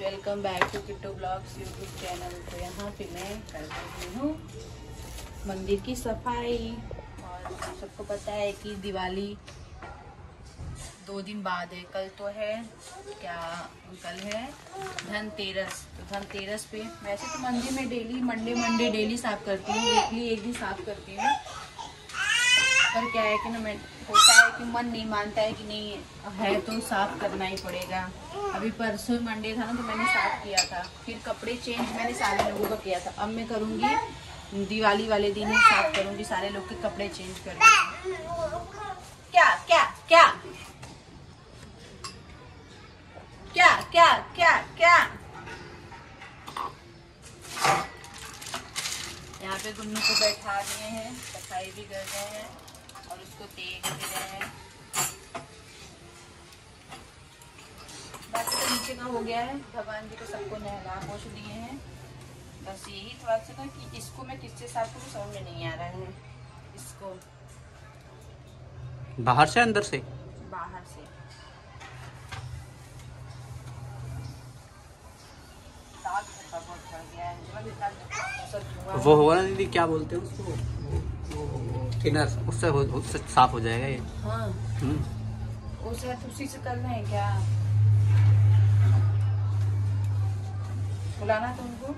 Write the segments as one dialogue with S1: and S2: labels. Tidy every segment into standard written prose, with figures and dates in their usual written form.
S1: Welcome back to Kittu blogs YouTube channel. तो यहाँ पे मैं कर रही हूँ मंदिर की सफाई। और सबको पता है कि दिवाली 2 दिन बाद है। कल तो है कल है धनतेरस। तो धनतेरस पे वैसे तो मंदिर में डेली मंडे डेली साफ करती हूँ, वीकली एक दिन साफ करती हूँ। पर क्या है कि ना, मैं होता है कि मन नहीं मानता है कि नहीं है तो साफ करना ही पड़ेगा। अभी परसों मंडे था ना, तो मैंने साफ किया था। फिर कपड़े चेंज मैंने सारे लोगों का किया था। अब मैं करूँगी दिवाली वाले दिन ही साफ करूँगी, सारे लोग के कपड़े चेंज करूँगी। क्या क्या क्या क्या क्या क्या क्या यहाँ पे गुन्नू को बैठा दिए हैं, सफाई भी कर रहे हैं और उसको देख भी रहे हैं। बाकी तो नीचे का हो गया है, भगवान जी को सबको नहला पोछ दिए हैं। बस यही थोड़ा सा था कि इसको मैं किससे साफ करूँ, समझ में नहीं आ रहा है। इसको
S2: बाहर से अंदर से
S1: बाहर से बहुत बढ़ गया है।
S2: वो होगा ना दीदी, क्या बोलते हैं उसको, थिनर, उससे साफ हो जाएगा ये।
S1: हाँ उसी से करना है क्या? बुलाना तो उनको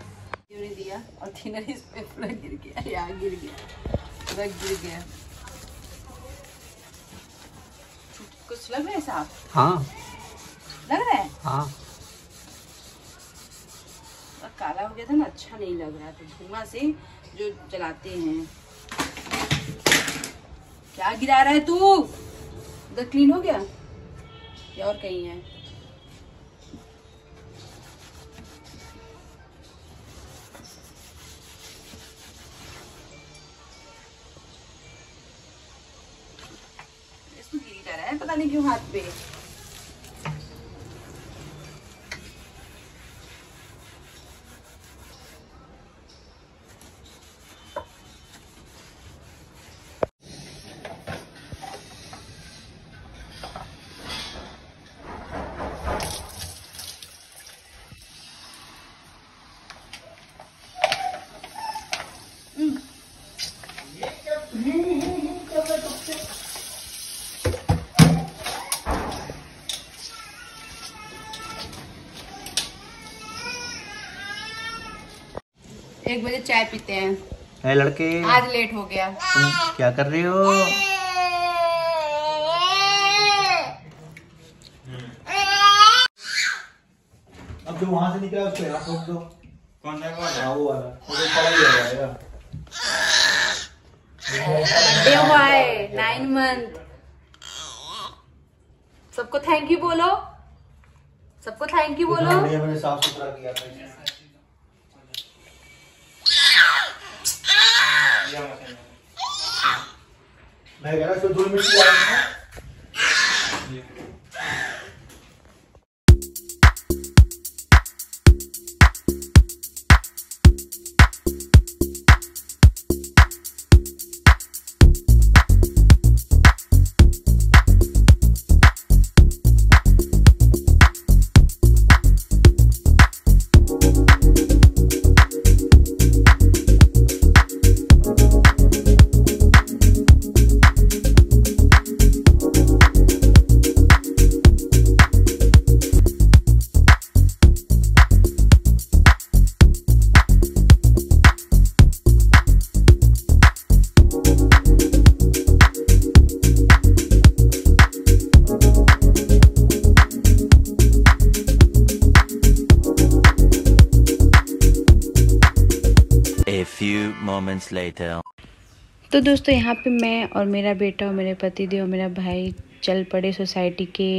S1: दिया और थिनर इस पे पूरा गिर गया, यहाँ गिर गया, पूरा गिर गया। कुछ लग रहा है साफ?
S2: हाँ
S1: लग रहा है।
S2: हाँ
S1: काला हो गया था ना, अच्छा नहीं लग रहा था। धुआं से जो जलाते हैं। क्या गिरा रहा है तू? उधर क्लीन हो गया या और कहीं है? इसमें गिरी जा रहा है, पता नहीं क्यों हाथ पे। एक बजे चाय पीते हैं।
S2: है लड़के,
S1: आज लेट हो गया।
S2: तुम क्या कर रहे हो?
S3: अब जो वहां से निकला उसको यहाँ ठोक दो। कौन है वो वाला? वो तो पड़ा ही रहेगा।
S1: बर्थडे हुआ है 9 मंथ। सबको थैंक यू बोलो, सबको थैंक यू बोलो।
S3: मैंने साफ सुथरा किया था। मैं कह रहा हूँ धूल मिट्टी आ रही है।
S4: A few moments later.
S1: तो दोस्तों यहाँ पे मैं और मेरा बेटा और मेरे पतिदेव और मेरा भाई चल पड़े सोसाइटी के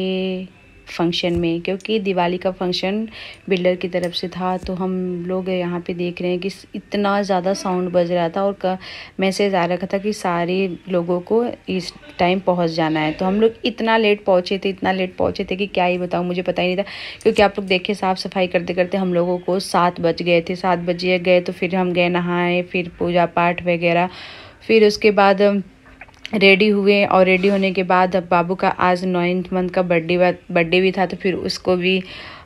S1: फंक्शन में, क्योंकि दिवाली का फंक्शन बिल्डर की तरफ से था। तो हम लोग यहाँ पे देख रहे हैं कि इतना ज़्यादा साउंड बज रहा था और मैसेज आ रखा था कि सारे लोगों को इस टाइम पहुँच जाना है। तो हम लोग इतना लेट पहुँचे थे कि क्या ही बताऊँ, मुझे पता ही नहीं था। क्योंकि आप लोग देखिए, साफ़ सफाई करते करते हम लोगों को 7 बज गए थे। 7 बजे गए तो फिर हम गए नहाए, फिर पूजा पाठ वगैरह। फिर उसके बाद रेडी हुए और रेडी होने के बाद अब बाबू का आज 9th मंथ का बर्थडे भी था, तो फिर उसको भी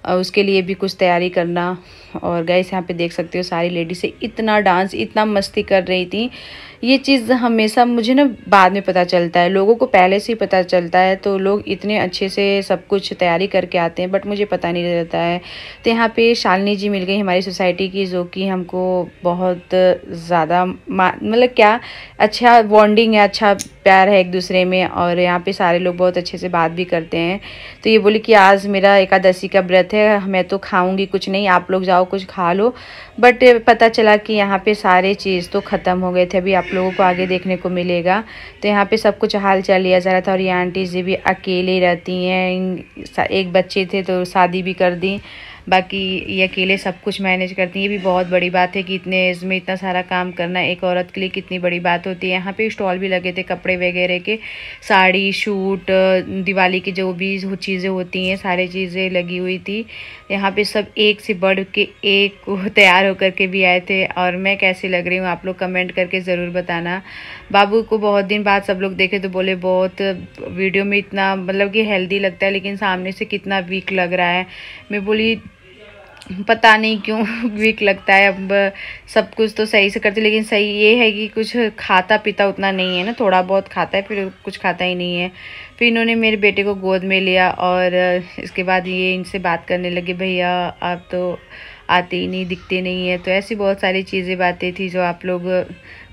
S1: उसके लिए भी कुछ तैयारी करना। और गाइस यहाँ पे देख सकते हो सारी लेडीज से इतना डांस, इतना मस्ती कर रही थी। ये चीज़ हमेशा मुझे ना बाद में पता चलता है, लोगों को पहले से ही पता चलता है, तो लोग इतने अच्छे से सब कुछ तैयारी करके आते हैं, बट मुझे पता नहीं रहता है। तो यहाँ पे शालिनी जी मिल गई हमारी सोसाइटी की, जो कि हमको बहुत ज़्यादा मतलब क्या अच्छा बॉन्डिंग है, अच्छा प्यार है एक दूसरे में। और यहाँ पे सारे लोग बहुत अच्छे से बात भी करते हैं। तो ये बोली कि आज मेरा एकादशी का व्रत है, मैं तो खाऊंगी कुछ नहीं, आप लोग जाओ कुछ खा लो। बट पता चला कि यहाँ पे सारे चीज़ तो ख़त्म हो गए थे, अभी आप लोगों को आगे देखने को मिलेगा। तो यहाँ पे सब कुछ हाल चाल लिया जा रहा था। और ये आंटी जी भी अकेले रहती हैं, एक बच्चे थे तो शादी भी कर दी, बाकी ये अकेले सब कुछ मैनेज करती हैं। ये भी बहुत बड़ी बात है कि इतने एज में इतना सारा काम करना एक औरत के लिए कितनी बड़ी बात होती है। यहाँ पे स्टॉल भी लगे थे कपड़े वगैरह के, साड़ी, सूट, दिवाली की जो भी चीज़ें होती हैं सारी चीज़ें लगी हुई थी। यहाँ पे सब एक से बढ़ के एक तैयार होकर के भी आए थे। और मैं कैसी लग रही हूँ आप लोग कमेंट करके ज़रूर बताना। बाबू को बहुत दिन बाद सब लोग देखे तो बोले बहुत वीडियो में इतना मतलब कि हेल्दी लगता है, लेकिन सामने से कितना वीक लग रहा है। मैं बोली पता नहीं क्यों वीक लगता है, अब सब कुछ तो सही से करते, लेकिन सही ये है कि कुछ खाता पीता उतना नहीं है ना, थोड़ा बहुत खाता है फिर कुछ खाता ही नहीं है। फिर इन्होंने मेरे बेटे को गोद में लिया और इसके बाद ये इनसे बात करने लगे, भैया आप तो आते ही नहीं, दिखते नहीं है। तो ऐसी बहुत सारी चीज़ें बातें थी जो आप लोग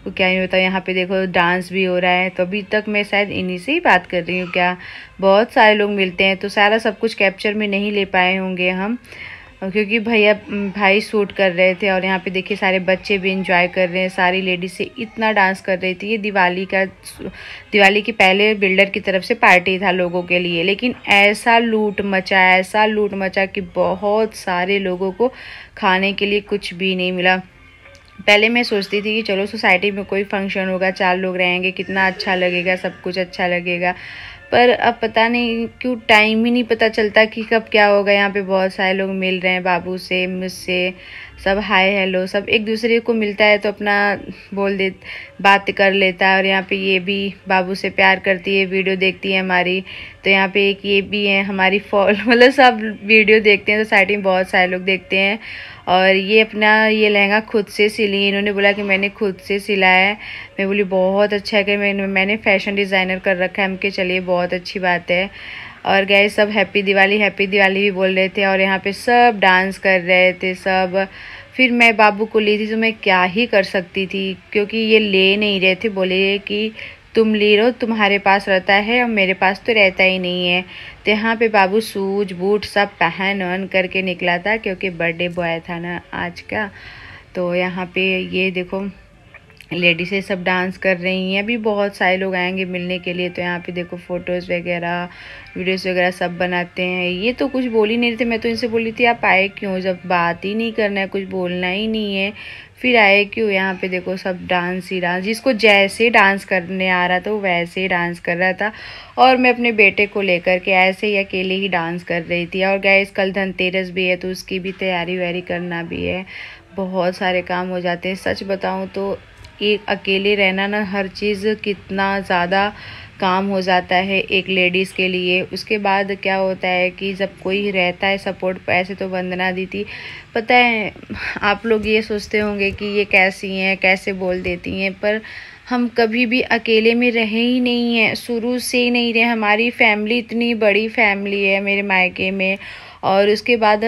S1: को क्या नहीं होता। यहाँ पे देखो डांस भी हो रहा है, तो अभी तक मैं शायद इन्हीं से ही बात कर रही हूँ क्या, बहुत सारे लोग मिलते हैं तो सारा सब कुछ कैप्चर में नहीं ले पाए होंगे हम, क्योंकि भाई शूट कर रहे थे। और यहाँ पे देखिए सारे बच्चे भी एंजॉय कर रहे हैं, सारी लेडीज से इतना डांस कर रही थी। ये दिवाली की पहले बिल्डर की तरफ से पार्टी था लोगों के लिए, लेकिन ऐसा लूट मचा कि बहुत सारे लोगों को खाने के लिए कुछ भी नहीं मिला। पहले मैं सोचती थी कि चलो सोसाइटी में कोई फंक्शन होगा, 4 लोग रहेंगे, कितना अच्छा लगेगा, सब कुछ अच्छा लगेगा, पर अब पता नहीं क्यों टाइम ही नहीं पता चलता कि कब क्या होगा। यहाँ पे बहुत सारे लोग मिल रहे हैं, बाबू से, मुझसे, सब हाय हेलो, सब एक दूसरे को मिलता है तो अपना बात कर लेता है। और यहाँ पे ये भी बाबू से प्यार करती है, वीडियो देखती है हमारी। तो यहाँ पे एक ये भी है हमारी मतलब सब वीडियो देखते हैं, सोसाइटी में बहुत सारे लोग देखते हैं। और ये अपना ये लहंगा खुद से सिली, इन्होंने बोला कि मैंने खुद से सिला है। मैं बोली बहुत अच्छा है कि मैंने फैशन डिज़ाइनर कर रखा है। हमके चलिए बहुत अच्छी बात है। और गए सब हैप्पी दिवाली भी बोल रहे थे। और यहाँ पे सब डांस कर रहे थे सब। फिर मैं बाबू को ली थी तो मैं क्या ही कर सकती थी, क्योंकि ये ले नहीं रहे थे, बोले कि तुम ले रहो, तुम्हारे पास रहता है और मेरे पास तो रहता ही नहीं है। तो यहाँ पे बाबू शूज बूट सब पहन करके निकला था, क्योंकि बर्थडे बॉय था ना आज का। तो यहाँ पे ये देखो लेडीज़ें सब डांस कर रही हैं, अभी बहुत सारे लोग आएंगे मिलने के लिए। तो यहाँ पे देखो फ़ोटोज़ वगैरह वीडियोज़ वगैरह सब बनाते हैं। ये तो कुछ बोल ही नहीं रहे थे, मैं तो इनसे बोली थी आप आए क्यों, जब बात ही नहीं करना है, कुछ बोलना ही नहीं है, फिर आए क्यों। यहाँ पे देखो सब डांस ही डांस, जिसको जैसे डांस करने आ रहा था वो वैसे ही डांस कर रहा था। और मैं अपने बेटे को लेकर के ऐसे ही अकेले ही डांस कर रही थी। और गाइस कल धनतेरस भी है तो उसकी भी तैयारी वैयारी करना भी है, बहुत सारे काम हो जाते हैं। सच बताऊँ तो एक अकेले रहना ना, हर चीज़ कितना ज़्यादा काम हो जाता है एक लेडीज़ के लिए। उसके बाद क्या होता है कि जब कोई रहता है सपोर्ट, ऐसे तो वंदना दी थी, पता है आप लोग ये सोचते होंगे कि ये कैसी हैं, कैसे बोल देती हैं, पर हम कभी भी अकेले में रहे ही नहीं हैं, शुरू से ही नहीं रहे। हमारी फैमिली इतनी बड़ी फैमिली है मेरे मायके में। और उसके बाद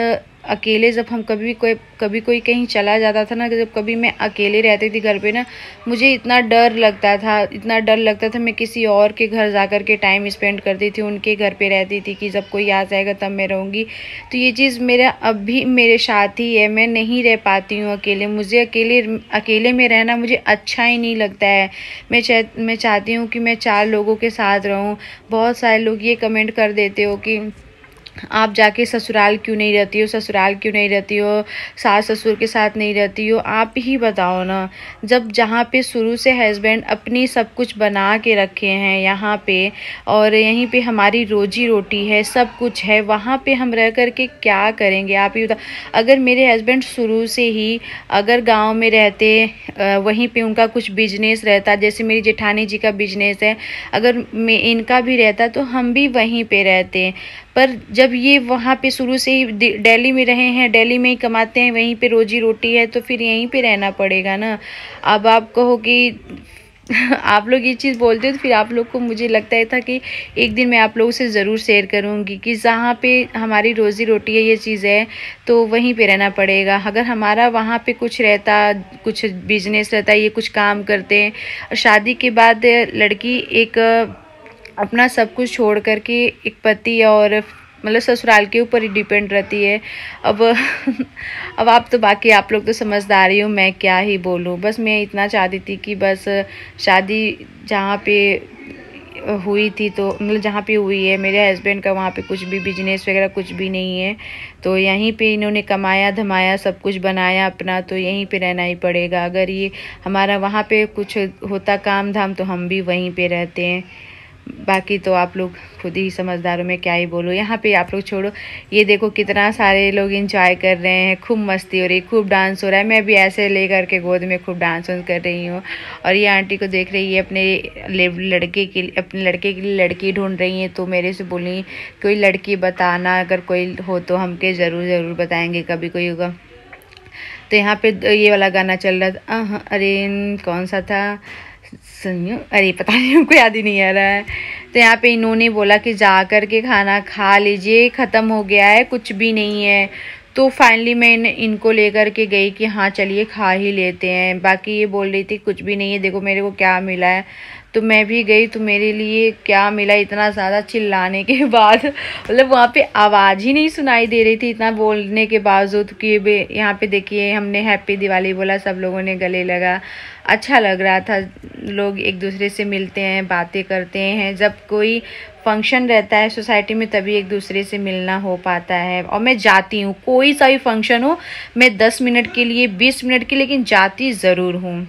S1: अकेले जब हम कभी कोई कहीं चला जाता था ना, जब कभी मैं अकेले रहती थी घर पे ना, मुझे इतना डर लगता था मैं किसी और के घर जाकर के टाइम स्पेंड करती थी, उनके घर पे रहती थी कि जब कोई आ जाएगा तब मैं रहूँगी। तो ये चीज़ मेरा अब भी मेरे साथ ही है, मैं नहीं रह पाती हूँ अकेले। मुझे अकेले में रहना मुझे अच्छा ही नहीं लगता है। मैं चाहती हूँ कि मैं 4 लोगों के साथ रहूँ। बहुत सारे लोग ये कमेंट कर देते हो कि आप जाके ससुराल क्यों नहीं रहती हो, सास ससुर के साथ नहीं रहती हो। आप ही बताओ ना, जब जहाँ पे शुरू से हस्बैंड अपनी सब कुछ बना के रखे हैं यहाँ पे, और यहीं पे हमारी रोजी रोटी है, सब कुछ है, वहाँ पे हम रह कर के क्या करेंगे आप ही बताओ। अगर मेरे हस्बैंड शुरू से ही अगर गांव में रहते, वहीं पे उनका कुछ बिजनेस रहता, जैसे मेरी जेठानी जी का बिजनेस है, अगर इनका भी रहता तो हम भी वहीं पे रहते। पर जब ये वहाँ पे शुरू से ही दिल्ली में रहे हैं, दिल्ली में ही कमाते हैं, वहीं पे रोजी रोटी है, तो फिर यहीं पे रहना पड़ेगा ना। अब आप कहो कि आप लोग ये चीज़ बोलते हो तो फिर आप लोग को, मुझे लगता है था कि एक दिन मैं आप लोगों से ज़रूर शेयर करूँगी कि जहाँ पे हमारी रोज़ी रोटी है, ये चीज़ है, तो वहीं पे रहना पड़ेगा। अगर हमारा वहाँ पे कुछ रहता, कुछ बिजनेस रहता, ये कुछ काम करते हैं, और शादी के बाद लड़की एक अपना सब कुछ छोड़ करके एक पति और मतलब ससुराल के ऊपर ही डिपेंड रहती है। अब आप तो बाकी आप लोग तो समझदार ही हो, मैं क्या ही बोलूँ। बस मैं इतना चाहती थी कि बस शादी जहाँ पे हुई थी, तो मतलब जहाँ पे हुई है मेरे हस्बैंड का, वहाँ पे कुछ भी बिजनेस वगैरह कुछ भी नहीं है, तो यहीं पे इन्होंने कमाया धमाया सब कुछ बनाया अपना, तो यहीं पे रहना ही पड़ेगा। अगर ये हमारा वहाँ पे कुछ होता काम धाम तो हम भी वहीं पे रहते हैं। बाकी तो आप लोग खुद ही समझदार हो, मैं क्या ही बोलूँ। यहाँ पे आप लोग छोड़ो, ये देखो कितना सारे लोग एंजॉय कर रहे हैं, खूब मस्ती हो रही, खूब डांस हो रहा है। मैं भी ऐसे लेकर के गोद में खूब डांस कर रही हूँ। और ये आंटी को देख रही है, अपने लड़के के लिए लड़की ढूंढ रही है, तो मेरे से बोली कोई लड़की बताना, अगर कोई हो तो हमके ज़रूर बताएंगे, कभी कोई होगा। तो यहाँ पे ये वाला गाना चल रहा था, अरे कौन सा था, अरे पता नहीं, हमको याद ही नहीं आ रहा है। तो यहाँ पे इन्होंने बोला कि जा कर के खाना खा लीजिए, ख़त्म हो गया है, कुछ भी नहीं है। तो फाइनली मैं इनको लेकर के गई कि हाँ चलिए खा ही लेते हैं। बाकी ये बोल रही थी कुछ भी नहीं है, देखो मेरे को क्या मिला है। तो मैं भी गई, तो मेरे लिए क्या मिला, इतना ज़्यादा चिल्लाने के बाद मतलब वहाँ पे आवाज़ ही नहीं सुनाई दे रही थी, इतना बोलने के बावजूद कि यहाँ पे देखिए हमने हैप्पी दिवाली बोला, सब लोगों ने गले लगा, अच्छा लग रहा था। लोग एक दूसरे से मिलते हैं, बातें करते हैं, जब कोई फंक्शन रहता है सोसाइटी में तभी एक दूसरे से मिलना हो पाता है। और मैं जाती हूँ, कोई सा भी फंक्शन हो, मैं 10 मिनट के लिए 20 मिनट के लिए, लेकिन जाती ज़रूर हूँ।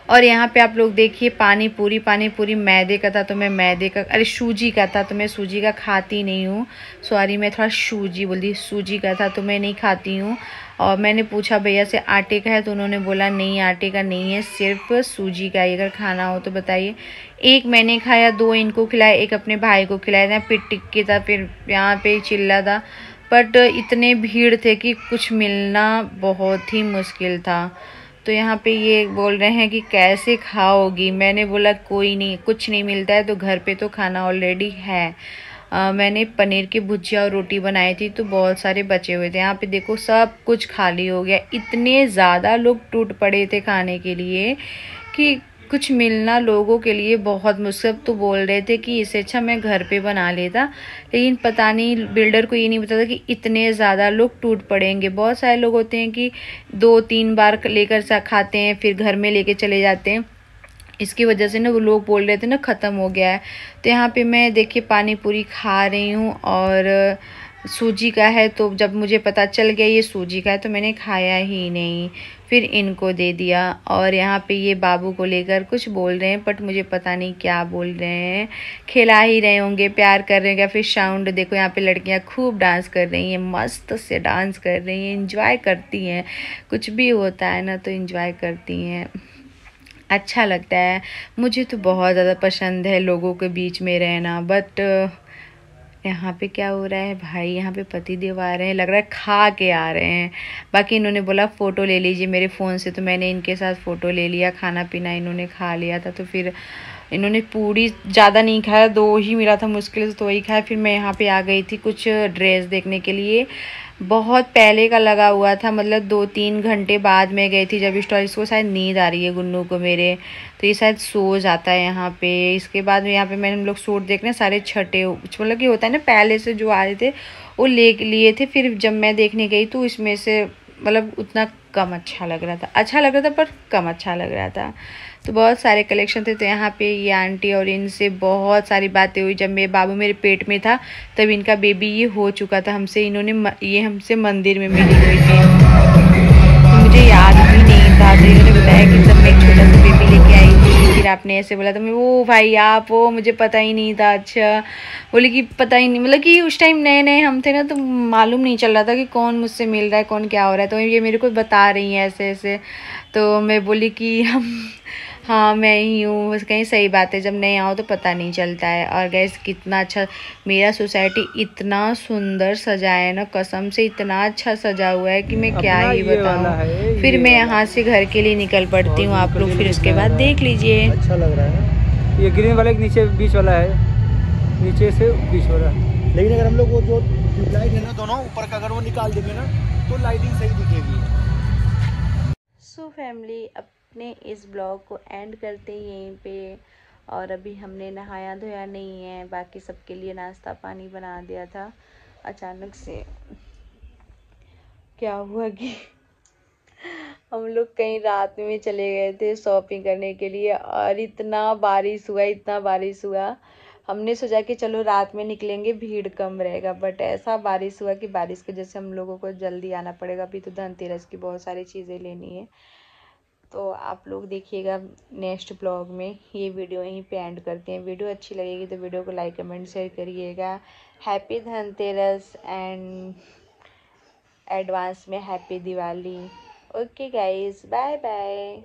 S1: और यहाँ पे आप लोग देखिए पानी पूरी मैदे का था, तो मैं मैदे का, अरे सूजी का था, तो मैं सूजी का खाती नहीं हूँ, सॉरी मैं थोड़ा सूजी बोल दी, सूजी का था तो मैं नहीं खाती हूँ। और मैंने पूछा भैया से आटे का है, तो उन्होंने बोला नहीं आटे का नहीं है, सिर्फ सूजी का, अगर खाना हो तो बताइए। एक मैंने खाया, 2 इनको खिलाया, एक अपने भाई को खिलाया था, फिर टिक्की था, फिर यहाँ पे चिल्ला था। बट इतने भीड़ थे कि कुछ मिलना बहुत ही मुश्किल था। तो यहाँ पे ये बोल रहे हैं कि कैसे खाओगी, मैंने बोला कोई नहीं, कुछ नहीं मिलता है तो घर पे तो खाना ऑलरेडी है। मैंने पनीर की भुजिया और रोटी बनाई थी, तो बहुत सारे बचे हुए थे। यहाँ पे देखो सब कुछ खाली हो गया, इतने ज़्यादा लोग टूट पड़े थे खाने के लिए कि कुछ मिलना लोगों के लिए बहुत मुश्किल। तो बोल रहे थे कि इससे अच्छा मैं घर पे बना लेता, लेकिन पता नहीं बिल्डर को ये नहीं पता था कि इतने ज़्यादा लोग टूट पड़ेंगे। बहुत सारे लोग होते हैं कि 2-3 बार लेकर खाते हैं, फिर घर में लेके चले जाते हैं। इसकी वजह से ना वो लोग बोल रहे थे ना ख़त्म हो गया है। तो यहाँ पे मैं देखिए पानी पूरी खा रही हूँ, और सूजी का है, तो जब मुझे पता चल गया ये सूजी का है तो मैंने खाया ही नहीं, फिर इनको दे दिया। और यहाँ पे ये बाबू को लेकर कुछ बोल रहे हैं, बट मुझे पता नहीं क्या बोल रहे हैं, खिला ही रहे होंगे, प्यार कर रहे होंगे। फिर साउंड देखो, यहाँ पे लड़कियाँ खूब डांस कर रही हैं, मस्त से डांस कर रही हैं, इंजॉय करती हैं। कुछ भी होता है ना तो इंजॉय करती हैं, अच्छा लगता है। मुझे तो बहुत ज़्यादा पसंद है लोगों के बीच में रहना। बट यहाँ पे क्या हो रहा है भाई, यहाँ पे पति देव आ रहे हैं, लग रहा है खा के आ रहे हैं। बाकी इन्होंने बोला फ़ोटो ले लीजिए मेरे फ़ोन से, तो मैंने इनके साथ फ़ोटो ले लिया। खाना पीना इन्होंने खा लिया था, तो फिर इन्होंने पूरी ज़्यादा नहीं खाया, 2 ही मिला था मुश्किल से, तो वही खाया। फिर मैं यहाँ पे आ गई थी कुछ ड्रेस देखने के लिए, बहुत पहले का लगा हुआ था, मतलब 2-3 घंटे बाद में गई थी जब स्टोर। इसको शायद नींद आ रही है गुन्नू को मेरे, तो ये शायद सो जाता है यहाँ पे। इसके बाद में यहाँ पे मैंने हम लोग सूट देखने सारे छठे, मतलब कि होता है ना पहले से जो आ रहे थे वो लिए थे। फिर जब मैं देखने गई तो इसमें से मतलब उतना कम अच्छा लग रहा था, पर कम अच्छा लग रहा था। तो बहुत सारे कलेक्शन थे। तो यहाँ पे ये आंटी और इनसे बहुत सारी बातें हुई। जब मेरे बाबू मेरे पेट में था तब इनका बेबी ये हो चुका था हमसे, ये हमसे मंदिर में मिली हुई थी, तो मुझे याद भी नहीं था। तो इन्होंने बताया कि तब मैं एक छोटा सा बेबी लेके आई थी, फिर आपने ऐसे बोला था। मैं वो भाई आप वो, मुझे पता ही नहीं था। अच्छा बोले कि पता ही नहीं, मतलब कि उस टाइम नए नए हम थे ना, तो मालूम नहीं चल रहा था कि कौन मुझसे मिल रहा है, कौन क्या हो रहा है। तो ये मेरे को बता रही हैं ऐसे ऐसे। तो मैं बोली कि हाँ मैं ही हूँ, बस कहीं सही बात है, जब नहीं आओ तो पता नहीं चलता है। और गैस कितना अच्छा मेरा सोसाइटी इतना सुंदर सजा है ना, कसम से इतना अच्छा सजा हुआ है कि मैं क्या ही बताऊँ। फिर मैं यहाँ से घर के लिए निकल पड़ती हूँ, आप लोग फिर उसके बाद देख लीजिए।
S5: अच्छा लग रहा है। ये ग्रीन वाला नीचे बीच वाला है, नीचे से बीच वाला। लेकिन अगर हम लोग वो जो ट्यूबलाइट है ना दोनों ऊपर का, अगर वो निकाल देंगे ना तो लाइटिंग सही दिखेगी।
S1: सो फैमिली, अपने इस ब्लॉग को एंड करते हैं यहीं पे। और अभी हमने नहाया धोया नहीं है, बाकी सबके लिए नाश्ता पानी बना दिया था। अचानक से क्या हुआ कि हम लोग कहीं रात में चले गए थे शॉपिंग करने के लिए, और इतना बारिश हुआ। हमने सोचा कि चलो रात में निकलेंगे, भीड़ कम रहेगा, बट ऐसा बारिश हुआ कि बारिश की वजह से हम लोगों को जल्दी आना पड़ेगा। अभी तो धनतेरस की बहुत सारी चीज़ें लेनी है, तो आप लोग देखिएगा नेक्स्ट ब्लॉग में। ये वीडियो यहीं पे एंड करते हैं। वीडियो अच्छी लगेगी तो वीडियो को लाइक कमेंट शेयर करिएगा। हैप्पी धनतेरस एंड एडवांस में happy Diwali. Okay guys, bye bye.